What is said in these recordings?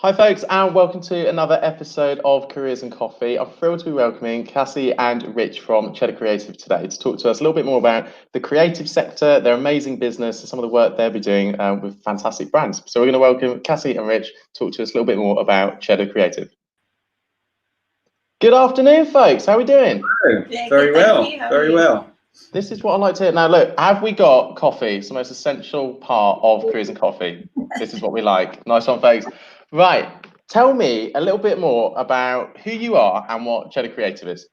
Hi folks, and welcome to another episode of Careers and Coffee. I'm thrilled to be welcoming Cassie and Rich from Cheddar Creative today to talk to us a little bit more about the creative sector, their amazing business, and some of the work they'll be doing with fantastic brands. So we're going to welcome Cassie and Rich to talk to us a little bit more about Cheddar Creative. Good afternoon, folks. How are we doing? Oh, very well, very well. This is what I like to hear. Now, look, have we got coffee? It's the most essential part of Careers and Coffee. This is what we like. Nice one, folks. Right. Tell me a little bit more about who you are and what Cheddar Creative is.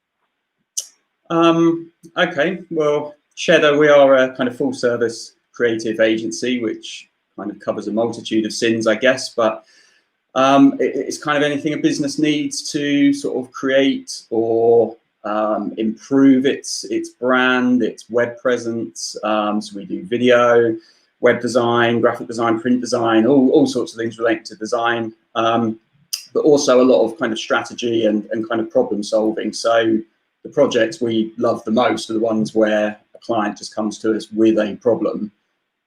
Okay, well, Cheddar, we are a kind of full service creative agency, which kind of covers a multitude of sins, I guess, but it's kind of anything a business needs to sort of create or improve its brand, its web presence. So we do video, web design, graphic design, print design, all sorts of things related to design, but also a lot of kind of strategy and kind of problem solving. So the projects we love the most are the ones where a client just comes to us with a problem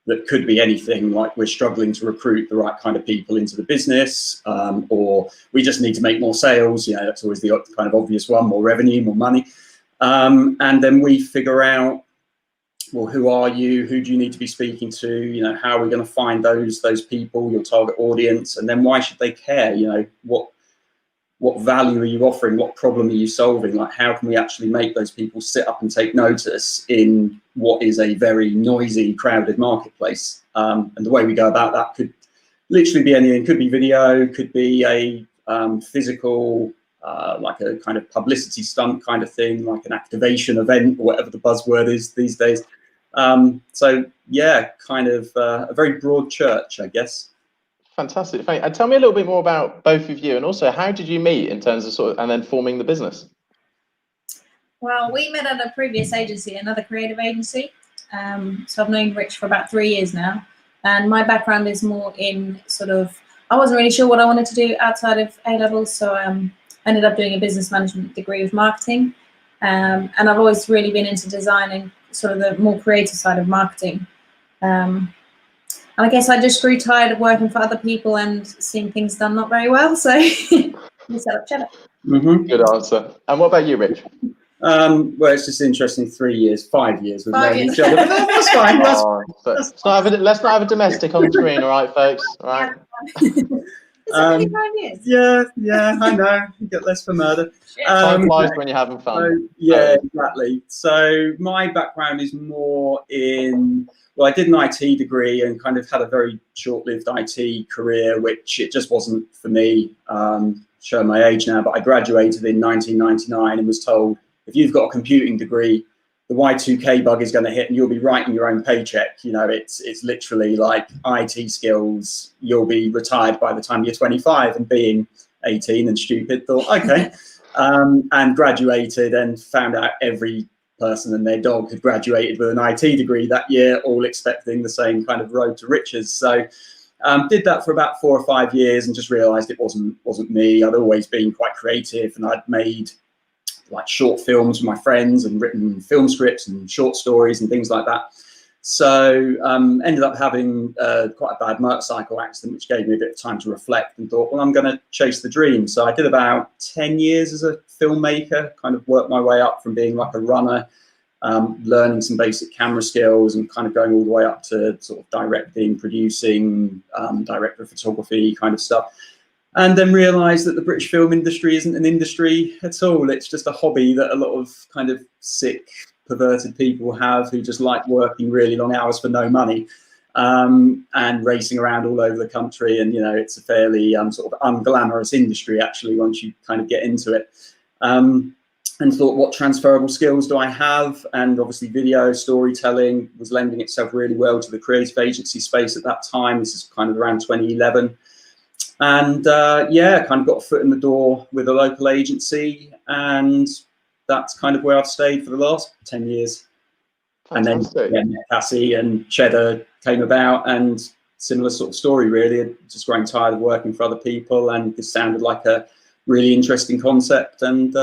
that could be anything, like we're struggling to recruit the right kind of people into the business, or we just need to make more sales. You know, that's always the kind of obvious one: more revenue, more money. And then we figure out, well, who are you? Who do you need to be speaking to? You know, how are we going to find those people, your target audience, and then why should they care? You know, what value are you offering? What problem are you solving? Like, how can we actually make those people sit up and take notice in what is a very noisy, crowded marketplace? And the way we go about that could literally be anything. Could be video, could be a physical, like a kind of publicity stunt kind of thing, like an activation event or whatever the buzzword is these days. So yeah, kind of a very broad church, I guess. Fantastic. And tell me a little bit more about both of you, and also how did you meet in terms of sort of, and then forming the business? Well, we met at a previous agency, another creative agency. So I've known Rich for about 3 years now, and my background is more in sort of, I wasn't really sure what I wanted to do outside of A-levels, so I ended up doing a business management degree with marketing, and I've always really been into designing, sort of the more creative side of marketing. And I guess I just grew tired of working for other people and seeing things done not very well, so we set up Cheddar. Mm-hmm. Good answer. And what about you, Rich? Well, it's just interesting. 5 years we've known each other. But that's fine. Let's not have a domestic on screen, all right, folks? All right. It's only 5 years. Yeah, I know. You get less for murder. Time flies when you're having fun. So, yeah, exactly. So my background is more in, well, I did an IT degree and kind of had a very short-lived IT career, which it just wasn't for me. Showing my age now, but I graduated in 1999 and was told, if you've got a computing degree, the Y2K bug is going to hit and you'll be writing your own paycheck. You know, it's literally like IT skills. You'll be retired by the time you're 25, and being 18 and stupid, thought, okay. And graduated and found out every person and their dog had graduated with an IT degree that year, all expecting the same kind of road to riches. So did that for about 4 or 5 years and just realized it wasn't me. I'd always been quite creative, and I'd made like short films with my friends and written film scripts and short stories and things like that. So ended up having quite a bad motorcycle accident, which gave me a bit of time to reflect, and thought, well, I'm going to chase the dream. So I did about 10 years as a filmmaker, kind of worked my way up from being like a runner, learning some basic camera skills, and kind of going all the way up to sort of directing, producing, director of photography kind of stuff. And then realised that the British film industry isn't an industry at all. It's just a hobby that a lot of kind of sick, perverted people have, who just like working really long hours for no money, and racing around all over the country. And, you know, it's a fairly sort of unglamorous industry, actually, once you kind of get into it. And thought, what transferable skills do I have? And obviously video storytelling was lending itself really well to the creative agency space at that time. This is kind of around 2011. And yeah, kind of got a foot in the door with a local agency, and that's kind of where I've stayed for the last 10 years. Fantastic. And then Cassie and Cheddar came about, and similar sort of story, really. Just growing tired of working for other people, and this sounded like a really interesting concept. And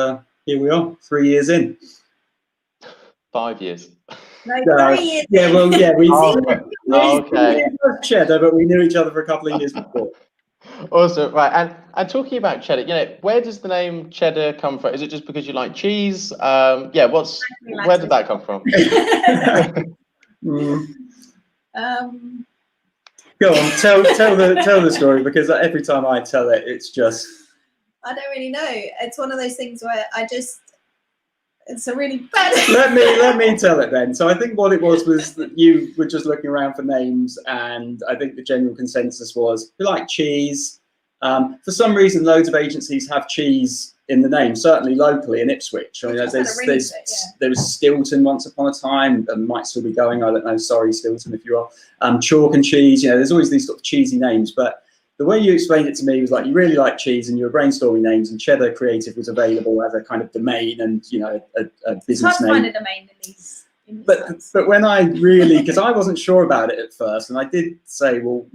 here we are, 3 years in. 5 years. No, 3 years. Yeah, well, yeah, we okay. Cheddar, but we knew each other for a couple of years before. Awesome, right? And talking about cheddar, where does the name Cheddar come from? Is it just because you like cheese? Yeah, where did that come from? Go on, tell the story, because every time I tell it, it's just. I don't really know. It's one of those things where it's a really bad. Let me tell it then. So I think what it was that you were just looking around for names, and I think the general consensus was you like cheese. For some reason, loads of agencies have cheese in the name, certainly locally in Ipswich. I mean, there was Stilton once upon a time, and might still be going. I don't know. Sorry, Stilton, if you are. Chalk and cheese. There's always these sort of cheesy names, but the way you explained it to me was like you really like cheese and you were brainstorming names, and Cheddar Creative was available as a kind of domain and a business name. Find a domain in these. But when I really, because I wasn't sure about it at first, and I did say, well,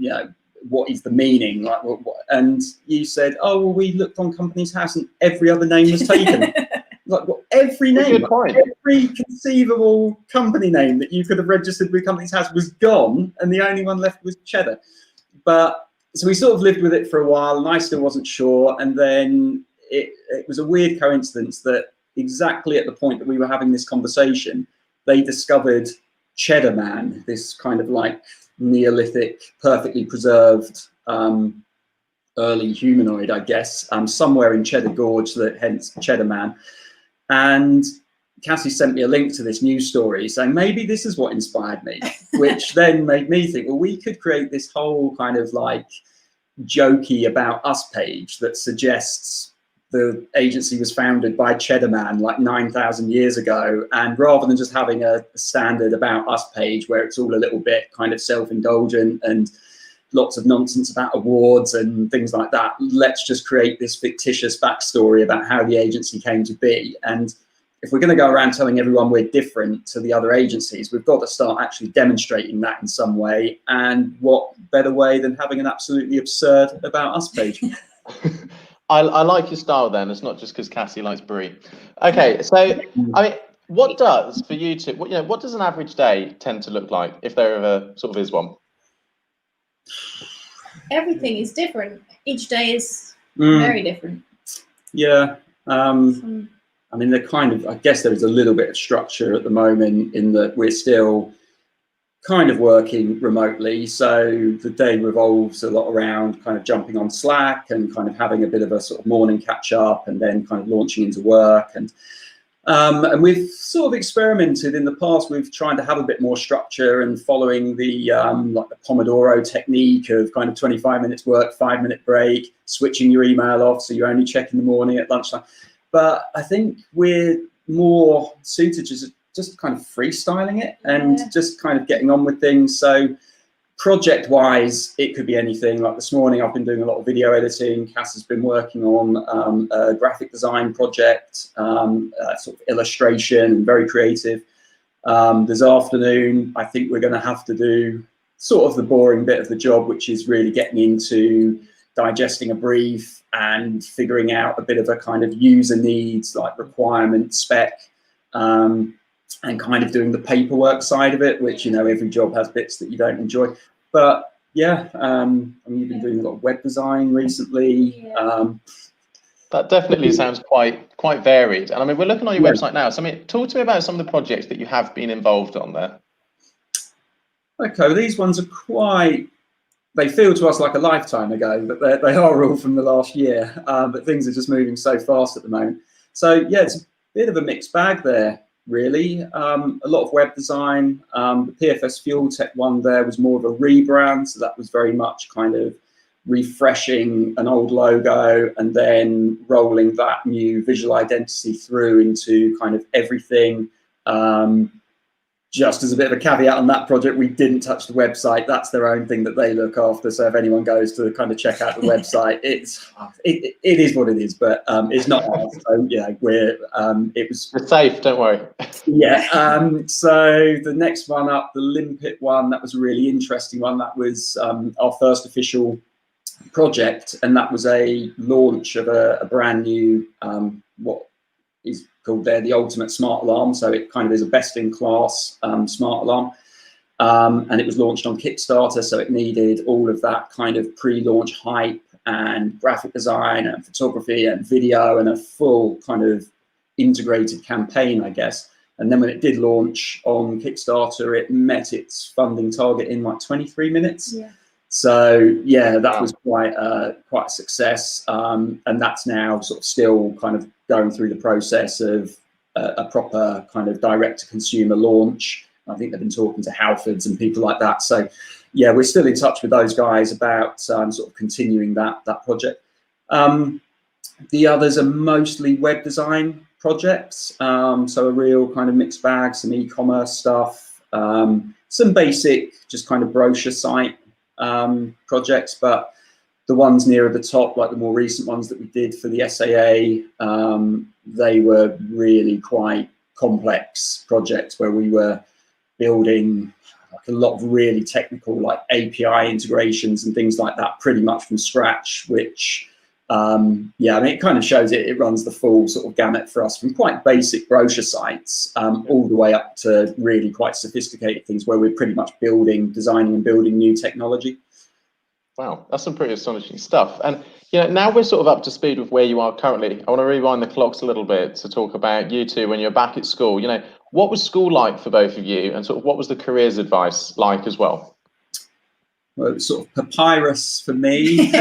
what is the meaning? Like, and you said, oh, well, we looked on Companies House and every other name was taken. Like, what? Every name, every conceivable company name that you could have registered with Companies House was gone, and the only one left was Cheddar. So we sort of lived with it for a while, and I still wasn't sure. And then it was a weird coincidence that exactly at the point that we were having this conversation, they discovered Cheddar Man, this kind of like Neolithic, perfectly preserved early humanoid, I guess, somewhere in Cheddar Gorge, hence Cheddar Man. And Cassie sent me a link to this news story saying maybe this is what inspired me, which then made me think, well, we could create this whole kind of like jokey about us page that suggests the agency was founded by Cheddar Man like 9,000 years ago. And rather than just having a standard about us page where it's all a little bit kind of self-indulgent and lots of nonsense about awards and things like that, let's just create this fictitious backstory about how the agency came to be. And if we're going to go around telling everyone we're different to the other agencies, we've got to start actually demonstrating that in some way. And what better way than having an absolutely absurd about us page? I like your style then. It's not just because Cassie likes brie. Okay, so I mean, what does for you two? What does an average day tend to look like, if there ever sort of is one? Everything is different. Each day is very different. Yeah. I mean, I guess there is a little bit of structure at the moment in that we're still kind of working remotely. So the day revolves a lot around kind of jumping on Slack and kind of having a bit of a sort of morning catch up and then kind of launching into work. And we've sort of experimented in the past with trying to have a bit more structure and following the like the Pomodoro technique of kind of 25 minutes work, 5-minute break, switching your email off so you only check in the morning at lunchtime. But I think we're more suited to just kind of freestyling it and just kind of getting on with things. So project-wise, it could be anything. Like this morning, I've been doing a lot of video editing. Cass has been working on a graphic design project, sort of illustration, and very creative. This afternoon, I think we're going to have to do sort of the boring bit of the job, which is really getting into digesting a brief and figuring out a bit of a kind of user needs, like requirement spec, and kind of doing the paperwork side of it, which, every job has bits that you don't enjoy. But yeah, I mean, you've been doing a lot of web design recently. That definitely sounds quite varied. And I mean, we're looking on your website now. So I mean, talk to me about some of the projects that you have been involved on there. Okay, well, these ones are they feel to us like a lifetime ago, but they are all from the last year. But things are just moving so fast at the moment. So yeah, it's a bit of a mixed bag there, really. A lot of web design. The PFS Fuel Tech one there was more of a rebrand. So that was very much kind of refreshing an old logo and then rolling that new visual identity through into kind of everything. Just as a bit of a caveat on that project, we didn't touch the website. That's their own thing that they look after. So if anyone goes to kind of check out the website, it is what it is, but it's not ours. So yeah, we're safe. Don't worry. Yeah. So the next one up, the Limpet one, that was a really interesting one. That was our first official project, and that was a launch of a brand new what is called the ultimate smart alarm. So it kind of is a best-in-class smart alarm, and it was launched on Kickstarter. So it needed all of that kind of pre-launch hype and graphic design and photography and video and a full kind of integrated campaign, I guess. And then when it did launch on Kickstarter, it met its funding target in like 23 minutes. Yeah. So yeah, that was quite a success. And that's now sort of still kind of going through the process of a proper kind of direct-to-consumer launch. I think they've been talking to Halfords and people like that. So yeah, we're still in touch with those guys about sort of continuing that project. The others are mostly web design projects, so a real kind of mixed bag, some e-commerce stuff, some basic just kind of brochure site projects, but the ones nearer the top, like the more recent ones that we did for the SAA, they were really quite complex projects where we were building like a lot of really technical like API integrations and things like that pretty much from scratch, which yeah, I mean, it kind of shows it runs the full sort of gamut for us, from quite basic brochure sites all the way up to really quite sophisticated things where we're pretty much designing and building new technology. Wow, that's some pretty astonishing stuff. And you know, now we're sort of up to speed with where you are currently. I want to rewind the clocks a little bit to talk about you two when you're back at school. You know, what was school like for both of you, and sort of what was the careers advice like as well? Well, it was sort of papyrus for me.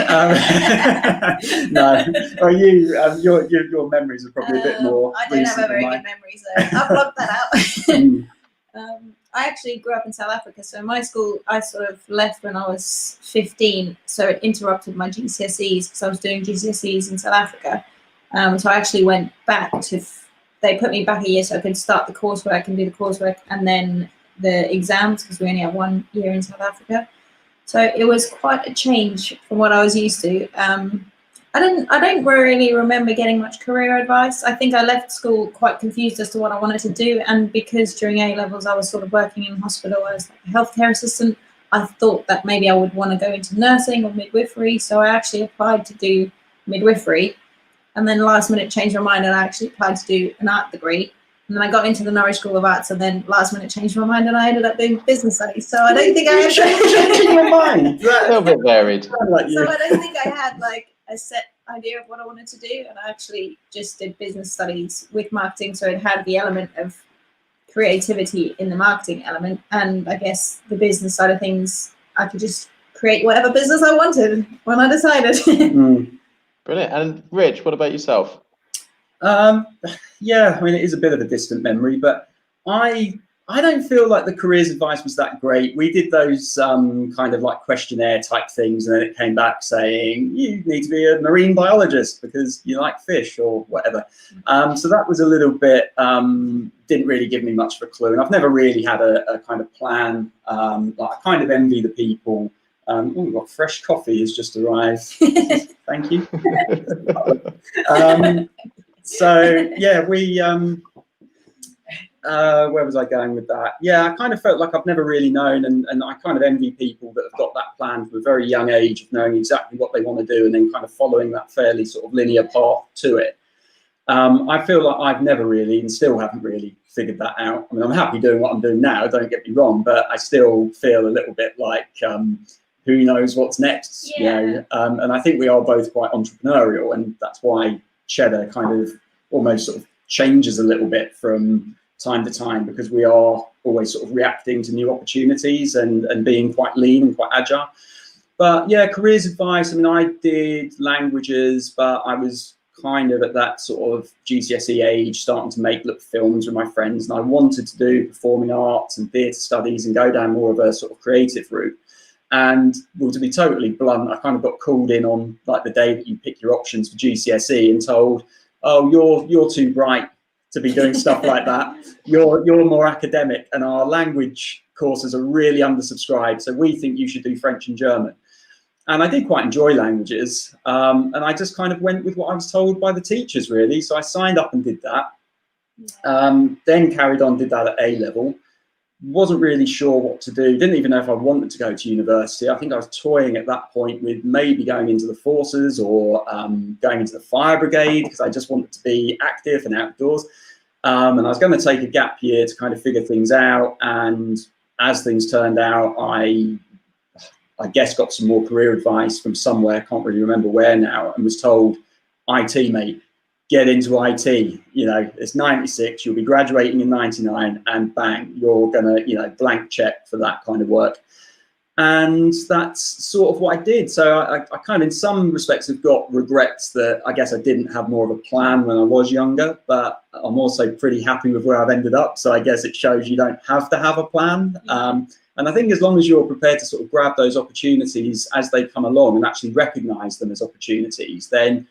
No, or you, your memories are probably a bit more. I don't have a very good memory, so I'll block that out. I actually grew up in South Africa, so my school, I sort of left when I was 15, so it interrupted my GCSEs because I was doing GCSEs in South Africa. So I actually went back to, they put me back a year so I could start the coursework and do the coursework and then the exams, because we only have 1 year in South Africa. So it was quite a change from what I was used to. I don't really remember getting much career advice. I think I left school quite confused as to what I wanted to do, and because during A-levels I was sort of working in a hospital as like a healthcare assistant, I thought that maybe I would want to go into nursing or midwifery, so I actually applied to do midwifery, and then last minute changed my mind and I actually applied to do an art degree. And then I got into the Norwich School of Arts, and then last minute changed my mind and I ended up doing business studies. So I don't think I had changing your mind. A little bit varied. So I don't think I had like a set idea of what I wanted to do, and I actually just did business studies with marketing, so it had the element of creativity in the marketing element, and I guess the business side of things, I could just create whatever business I wanted when I decided. Brilliant. And Rich, what about yourself? Yeah, I mean, it is a bit of a distant memory, but I don't feel like the careers advice was that great. We did those kind of like questionnaire type things, and then it came back saying you need to be a marine biologist because you like fish or whatever. So that was a little bit, didn't really give me much of a clue. And I've never really had a kind of plan. Like I kind of envy the people. Oh, we've got fresh coffee has just arrived. Thank you. So yeah, we where was I going with that? Yeah, I kind of felt like I've never really known, and I kind of envy people that have got that plan from a very young age of knowing exactly what they want to do and then kind of following that fairly sort of linear path to it. I feel like I've never really, and still haven't really figured that out. I mean, I'm happy doing what I'm doing now, don't get me wrong, but I still feel a little bit like who knows what's next, yeah. You know? And I think we are both quite entrepreneurial, and that's why Cheddar kind of almost sort of changes a little bit from time to time, because we are always sort of reacting to new opportunities and being quite lean and quite agile. But yeah, careers advice, I mean, I did languages, but I was kind of at that sort of GCSE age starting to make little films with my friends, and I wanted to do performing arts and theatre studies and go down more of a sort of creative route. And well, to be totally blunt, I kind of got called in on like the day that you pick your options for GCSE and told, oh, you're too bright to be doing stuff like that. You're more academic, and our language courses are really undersubscribed, so we think you should do French and German. And I did quite enjoy languages, and I just kind of went with what I was told by the teachers, really. So I signed up and did that. Then carried on, did that at A-level. Wasn't really sure what to do. Didn't even know if I wanted to go to university. I think I was toying at that point with maybe going into the forces or going into the fire brigade, because I just wanted to be active and outdoors. And I was going to take a gap year to kind of figure things out. And as things turned out, I I guess, got some more career advice from somewhere, can't really remember where now, and was told, IT, mate, get into IT. You know, it's 96, you'll be graduating in 99, and bang, you're gonna, you know, blank check for that kind of work. And that's sort of what I did. So I kind of, in some respects, have got regrets that I guess I didn't have more of a plan when I was younger, but I'm also pretty happy with where I've ended up. So I guess it shows you don't have to have a plan. And I think as long as you're prepared to sort of grab those opportunities as they come along and actually recognize them as opportunities, then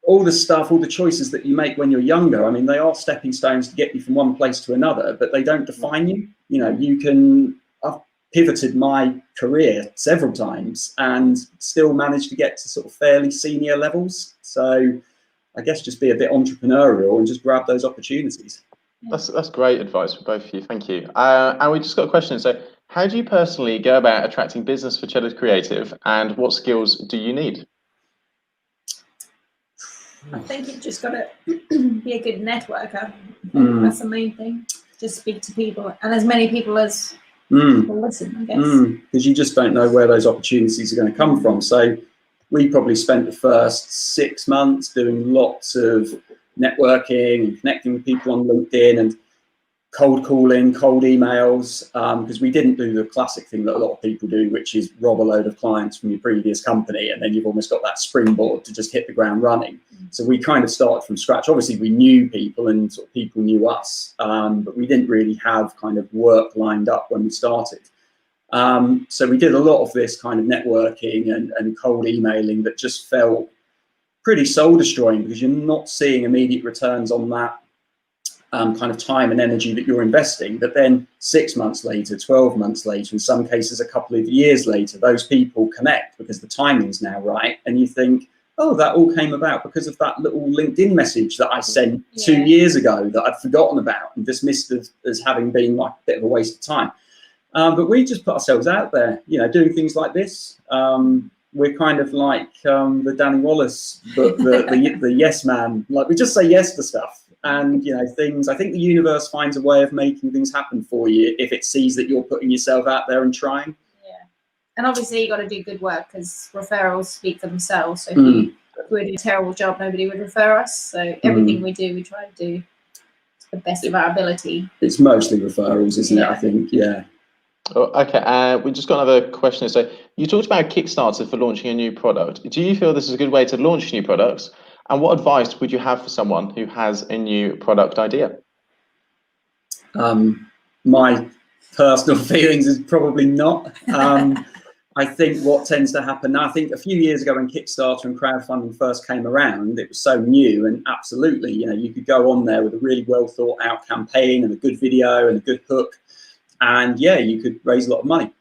all the stuff, all the choices that you make when you're younger, I mean, they are stepping stones to get you from one place to another, but they don't define you. You know, you can, I've pivoted my career several times and still managed to get to sort of fairly senior levels. So I guess just be a bit entrepreneurial and just grab those opportunities. That's great advice for both of you. Thank you. And we just got a question. So how do you personally go about attracting business for Cheddar Creative, and what skills do you need? I think you've just got to be a good networker. That's the main thing. Just speak to people, and as many people as will listen, I guess. Because you just don't know where those opportunities are going to come from. So we probably spent the first 6 months doing lots of networking and connecting with people on LinkedIn and cold calling, cold emails, because we didn't do the classic thing that a lot of people do, which is rob a load of clients from your previous company, and then you've almost got that springboard to just hit the ground running. So we kind of started from scratch. Obviously, we knew people and sort of people knew us, but we didn't really have kind of work lined up when we started. So we did a lot of this kind of networking and cold emailing that just felt pretty soul destroying, because you're not seeing immediate returns on that kind of time and energy that you're investing. But then 6 months later, 12 months later, in some cases a couple of years later, those people connect because the timing's now right, and you think, oh, that all came about because of that little LinkedIn message that I sent 2 years ago that I'd forgotten about and dismissed as having been like a bit of a waste of time. But we just put ourselves out there, you know, doing things like this. We're kind of like the Danny Wallace book, the yes man. Like, we just say yes to stuff. And, you know, things, I think the universe finds a way of making things happen for you if it sees that you're putting yourself out there and trying. Yeah. And obviously you got to do good work, because referrals speak for themselves. So if we did a terrible job, nobody would refer us. So everything we do, we try to do to the best of our ability. It's mostly referrals, isn't it? I think, yeah. Oh, okay, we just got another question. So you talked about Kickstarter for launching a new product. Do you feel this is a good way to launch new products? And what advice would you have for someone who has a new product idea? My personal feelings is probably not. I think what tends to happen now, I think a few years ago when Kickstarter and crowdfunding first came around, it was so new, and absolutely, you know, you could go on there with a really well thought out campaign and a good video and a good hook, and yeah, you could raise a lot of money.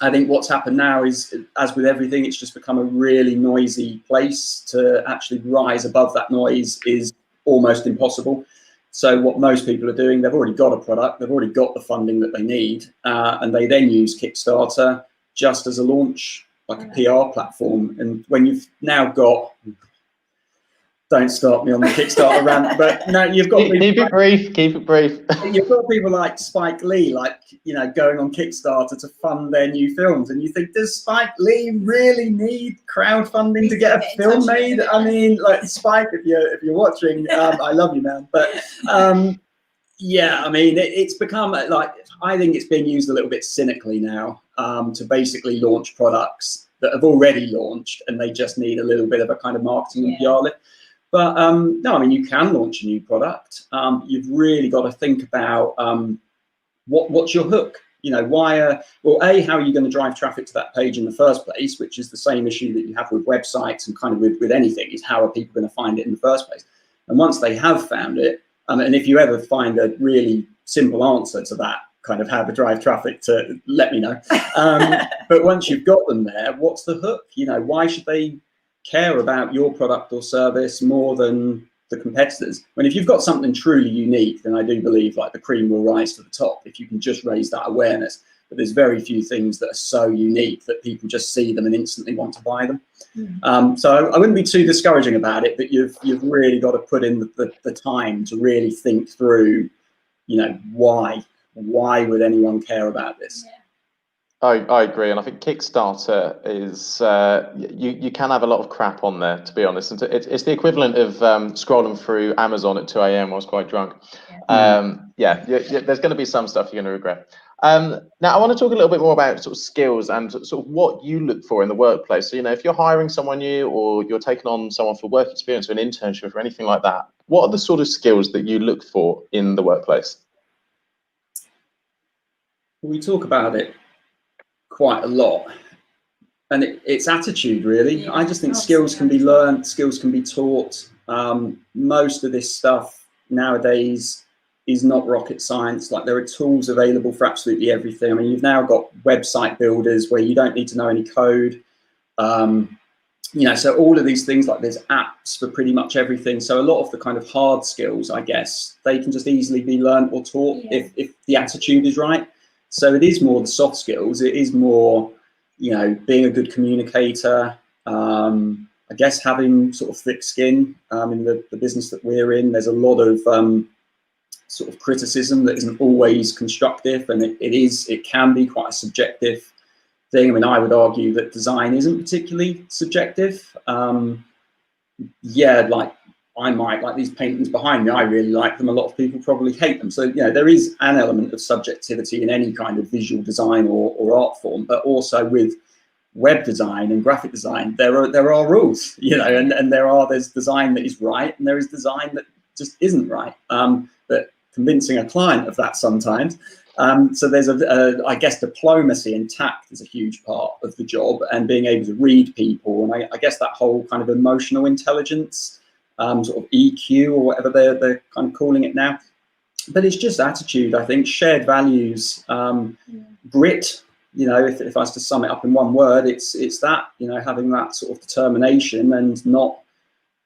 I think what's happened now is, as with everything, it's just become a really noisy place. To actually rise above that noise is almost impossible. So what most people are doing, they've already got a product, they've already got the funding that they need, and they then use Kickstarter just as a launch, like a PR platform. And when you've now got, don't start me on the Kickstarter rant, but no, you've got keep it brief. You've got people like Spike Lee, like, you know, going on Kickstarter to fund their new films, and you think, does Spike Lee really need crowdfunding to get a film made? I mean, like, Spike, if you're watching, I love you, man. But yeah, I mean, it's become like, I think it's being used a little bit cynically now, to basically launch products that have already launched, and they just need a little bit of a kind of marketing and PR lift. But no, I mean, you can launch a new product. You've really got to think about what's your hook. You know, how are you going to drive traffic to that page in the first place, which is the same issue that you have with websites and kind of with anything, is how are people going to find it in the first place? And once they have found it, and if you ever find a really simple answer to that, kind of how to drive traffic, to let me know. But once you've got them there, what's the hook? You know, why should they care about your product or service more than the competitors? When if you've got something truly unique, then I do believe like the cream will rise to the top if you can just raise that awareness. But there's very few things that are so unique that people just see them and instantly want to buy them. So I wouldn't be too discouraging about it, but you've really got to put in the time to really think through, you know, why would anyone care about this? I agree, and I think Kickstarter is you can have a lot of crap on there, to be honest. And it's the equivalent of scrolling through Amazon at 2 a.m. while I was quite drunk. There's going to be some stuff you're going to regret. Now, I want to talk a little bit more about sort of skills and sort of what you look for in the workplace. So, if you're hiring someone new or you're taking on someone for work experience or an internship or anything like that, what are the sort of skills that you look for in the workplace? We talk about it quite a lot, and it's attitude, really. I just think skills can be learned, skills can be taught. Most of this stuff nowadays is not rocket science. Like, there are tools available for absolutely everything. I mean, you've now got website builders where you don't need to know any code. So all of these things, like there's apps for pretty much everything. So a lot of the kind of hard skills, I guess, they can just easily be learned or taught if the attitude is right. So it is more the soft skills. It is more, being a good communicator. I guess having sort of thick skin. In the business that we're in, there's a lot of sort of criticism that isn't always constructive, and it can be quite a subjective thing. I mean, I would argue that design isn't particularly subjective. Like I might like these paintings behind me. I really like them. A lot of people probably hate them. So, there is an element of subjectivity in any kind of visual design or art form, but also with web design and graphic design, there are rules, and there's design that is right, and there is design that just isn't right. But convincing a client of that sometimes. So there's I guess diplomacy and tact is a huge part of the job, and being able to read people, and I guess that whole kind of emotional intelligence, sort of EQ or whatever they're kind of calling it now. But it's just attitude, I think, shared values, grit. If I was to sum it up in one word, it's that, having that sort of determination, and not,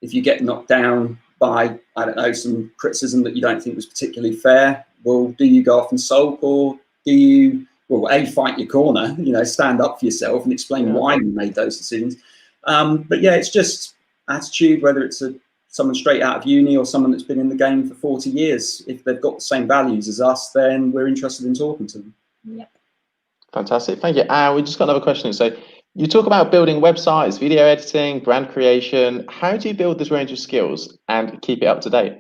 if you get knocked down by, I don't know, some criticism that you don't think was particularly fair, well, do you go off and sulk, or do you, fight your corner, stand up for yourself and explain why you made those decisions. But yeah, it's just attitude, whether it's someone straight out of uni or someone that's been in the game for 40 years. If they've got the same values as us, then we're interested in talking to them. Yep. Fantastic, thank you. We just got another question. So you talk about building websites, video editing, brand creation. How do you build this range of skills and keep it up to date?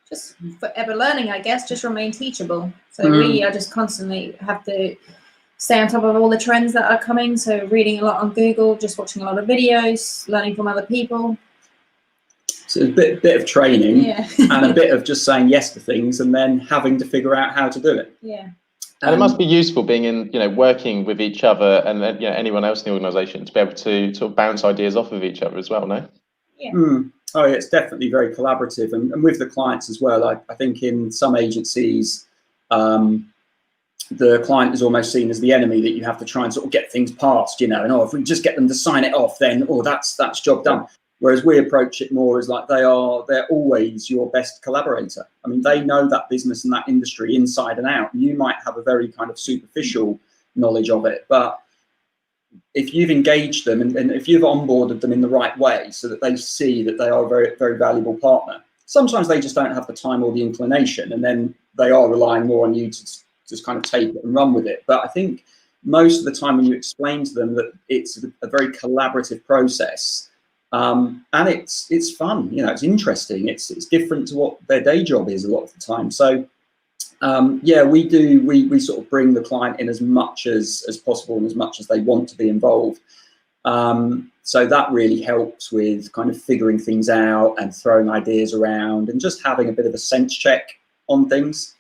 Just forever learning, I guess. Just remain teachable. So really, I just constantly have to stay on top of all the trends that are coming. So reading a lot on Google, just watching a lot of videos, learning from other people. So a bit of training, and a bit of just saying yes to things, and then having to figure out how to do it. Yeah. And it must be useful being in, working with each other and anyone else in the organisation to be able to sort of bounce ideas off of each other as well, no? Yeah. Oh, yeah, it's definitely very collaborative, and with the clients as well. I think in some agencies, the client is almost seen as the enemy, that you have to try and sort of get things past, and if we just get them to sign it off, then that's job done. Whereas we approach it more as like they're always your best collaborator. I mean, they know that business and that industry inside and out. You might have a very kind of superficial knowledge of it, but if you've engaged them and if you've onboarded them in the right way, so that they see that they are a very, very valuable partner, sometimes they just don't have the time or the inclination, and then they are relying more on you to just kind of take it and run with it. But I think most of the time when you explain to them that it's a very collaborative process, and it's fun, it's interesting, it's different to what their day job is a lot of the time. So we sort of bring the client in as much as possible and as much as they want to be involved. So that really helps with kind of figuring things out and throwing ideas around and just having a bit of a sense check on things.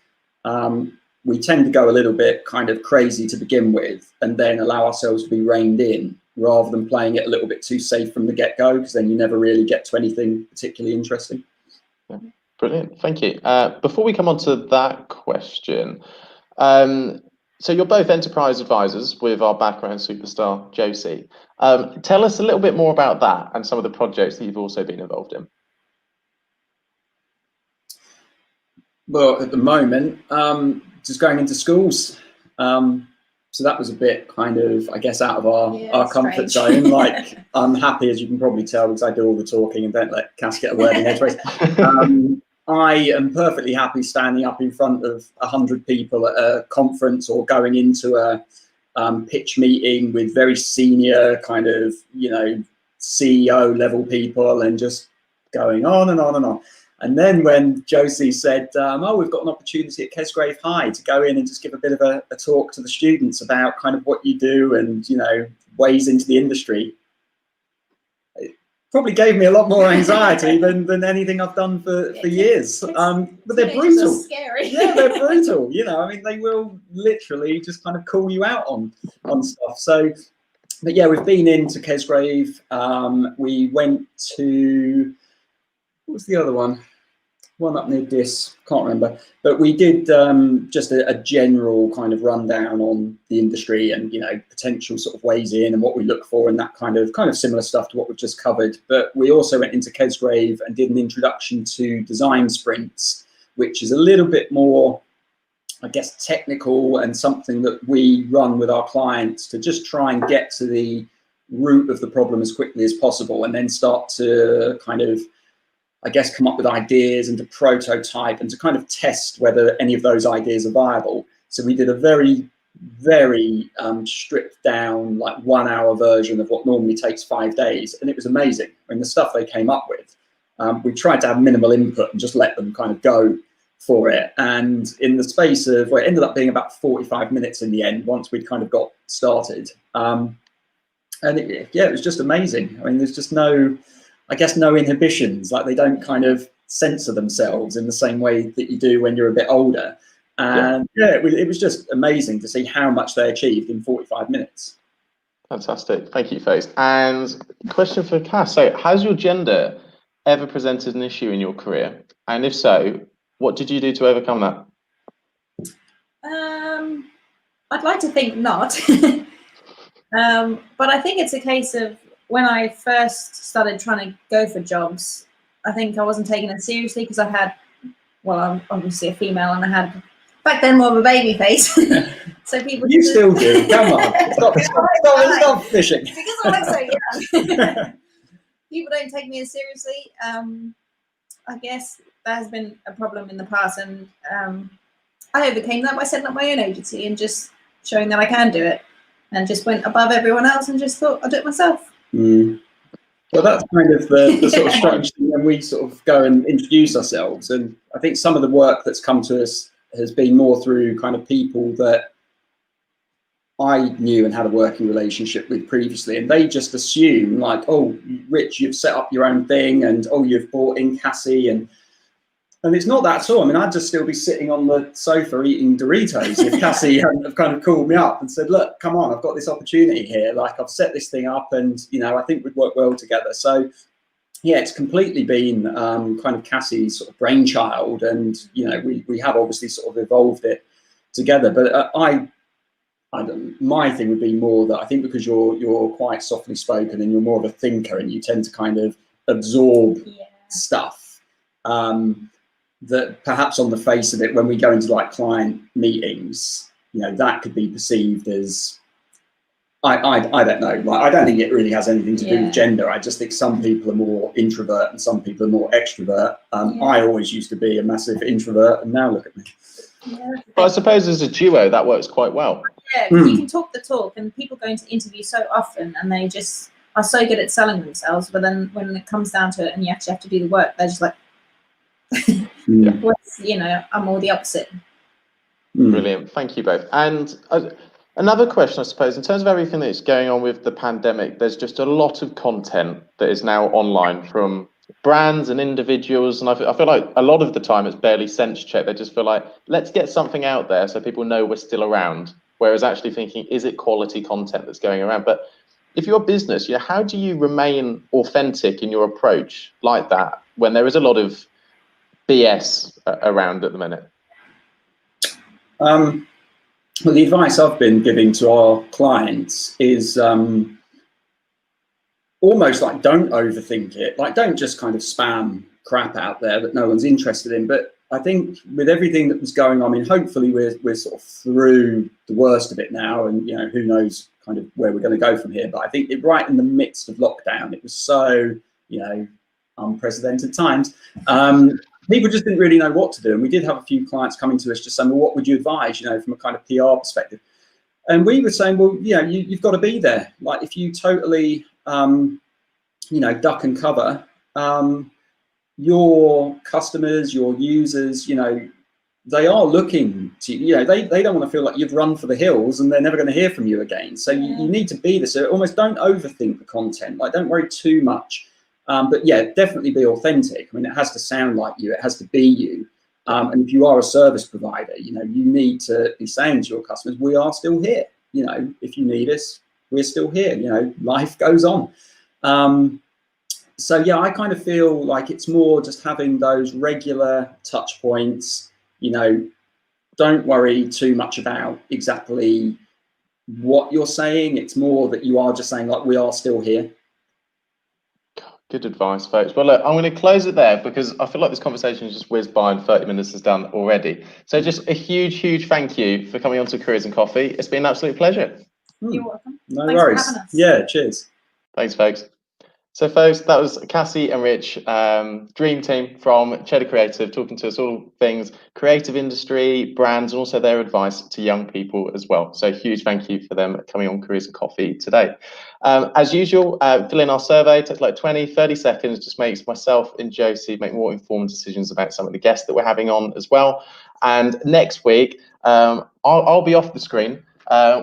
We tend to go a little bit kind of crazy to begin with, and then allow ourselves to be reined in, rather than playing it a little bit too safe from the get-go, because then you never really get to anything particularly interesting. Yeah, brilliant, thank you. Before we come on to that question, so you're both enterprise advisors with our background superstar, Josie. Tell us a little bit more about that and some of the projects that you've also been involved in. Well, at the moment, just going into schools. So that was a bit kind of, I guess, out of our comfort zone. Like, I'm happy, as you can probably tell, because I do all the talking and don't let Cass get a word in edgeways. I am perfectly happy standing up in front of 100 people at a conference or going into a pitch meeting with very senior kind of, CEO level people and just going on and on and on. And then when Josie said, oh, we've got an opportunity at Kesgrave High to go in and just give a bit of a talk to the students about kind of what you do and, ways into the industry, it probably gave me a lot more anxiety than anything I've done for years. But they're brutal. Scary. Yeah, they're brutal. They will literally just kind of call you out on stuff. So, but yeah, we've been into Kesgrave. We went to, what was the other one? One up near Dis, can't remember. But we did just a general kind of rundown on the industry and, potential sort of ways in and what we look for and that kind of similar stuff to what we've just covered. But we also went into Kesgrave and did an introduction to design sprints, which is a little bit more, I guess, technical and something that we run with our clients to just try and get to the root of the problem as quickly as possible and then start to kind of, I guess, come up with ideas and to prototype and to kind of test whether any of those ideas are viable. So we did a very, very stripped down, like 1 hour version of what normally takes 5 days. And it was amazing. I mean, the stuff they came up with, we tried to have minimal input and just let them kind of go for it. And in the space of, well, it ended up being about 45 minutes in the end, once we'd kind of got started. And it was just amazing. I mean, there's just no inhibitions. Like, they don't kind of censor themselves in the same way that you do when you're a bit older. And it was just amazing to see how much they achieved in 45 minutes. Fantastic. Thank you, Faith. And question for Cass. So has your gender ever presented an issue in your career? And if so, what did you do to overcome that? I'd like to think not. But I think it's a case of when I first started trying to go for jobs, I think I wasn't taking it seriously because I had, well, I'm obviously a female and I had back then more of a baby face. So people. You still do. Come on. Stop fishing. Because I look so young. People don't take me as seriously. I guess that has been a problem in the past, and I overcame that by setting up my own agency and just showing that I can do it, and just went above everyone else and just thought I'll do it myself. Mm. Well, that's kind of the sort of structure when we sort of go and introduce ourselves. And I think some of the work that's come to us has been more through kind of people that I knew and had a working relationship with previously, and they just assume like, oh, Rich, you've set up your own thing, and oh, you've brought in Cassie, and it's not that at all. I mean, I'd just still be sitting on the sofa eating Doritos if Cassie hadn't have kind of called me up and said, look, come on, I've got this opportunity here. Like, I've set this thing up and, I think we'd work well together. So, yeah, it's completely been kind of Cassie's sort of brainchild. And, we have obviously sort of evolved it together. But my thing would be more that I think because you're quite softly spoken and you're more of a thinker and you tend to kind of absorb stuff. That perhaps on the face of it, when we go into like client meetings, that could be perceived as, I don't know, like, I don't think it really has anything to do with gender. I just think some people are more introvert and some people are more extrovert. I always used to be a massive introvert, and now look at me. But I suppose as a duo, that works quite well. Yeah, because you can talk the talk, and people go into interviews so often and they just are so good at selling themselves, but then when it comes down to it and you actually have to do the work, they're just like, I'm all the opposite. Brilliant. Thank you both. And another question, I suppose, in terms of everything that's going on with the pandemic, there's just a lot of content that is now online from brands and individuals. And I feel like a lot of the time it's barely sense check. They just feel like, let's get something out there so people know we're still around. Whereas actually thinking, is it quality content that's going around? But if you're a business, how do you remain authentic in your approach like that when there is a lot of BS around at the minute? Well, the advice I've been giving to our clients is almost like, don't overthink it. Like, don't just kind of spam crap out there that no one's interested in. But I think with everything that was going on, I mean, hopefully we're sort of through the worst of it now, and who knows kind of where we're going to go from here. But I think right in the midst of lockdown, it was so unprecedented times. people just didn't really know what to do. And we did have a few clients coming to us just saying, well, what would you advise, from a kind of PR perspective? And we were saying, well, you've got to be there. Like if you totally, duck and cover, your customers, your users, they are looking to, they don't want to feel like you've run for the hills and they're never going to hear from you again. So you need to be there. So almost don't overthink the content. Like don't worry too much. But yeah, definitely be authentic. I mean, it has to sound like you. It has to be you. And if you are a service provider, you need to be saying to your customers, we are still here. If you need us, we're still here. Life goes on. So yeah, I kind of feel like it's more just having those regular touch points. Don't worry too much about exactly what you're saying. It's more that you are just saying like, we are still here. Good advice, folks. Well, look, I'm going to close it there because I feel like this conversation has just whizzed by and 30 minutes is done already. So just a huge thank you for coming on to Careers and Coffee. It's been an absolute pleasure. You're welcome. No Thanks worries. for having us. Yeah, cheers. Thanks, folks. So, folks, that was Cassie and Rich, dream team from Cheddar Creative, talking to us all things creative industry, brands, and also their advice to young people as well. So, huge thank you for them coming on Careers and Coffee today. As usual, fill in our survey. It takes like 20-30 seconds. Just makes myself and Josie make more informed decisions about some of the guests that we're having on as well. And next week, I'll be off the screen.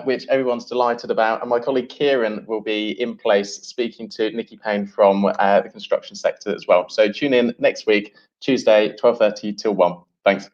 Which everyone's delighted about, and my colleague Kieran will be in place speaking to Nikki Payne from the construction sector as well. So tune in next week, Tuesday, 12:30 till 1. Thanks.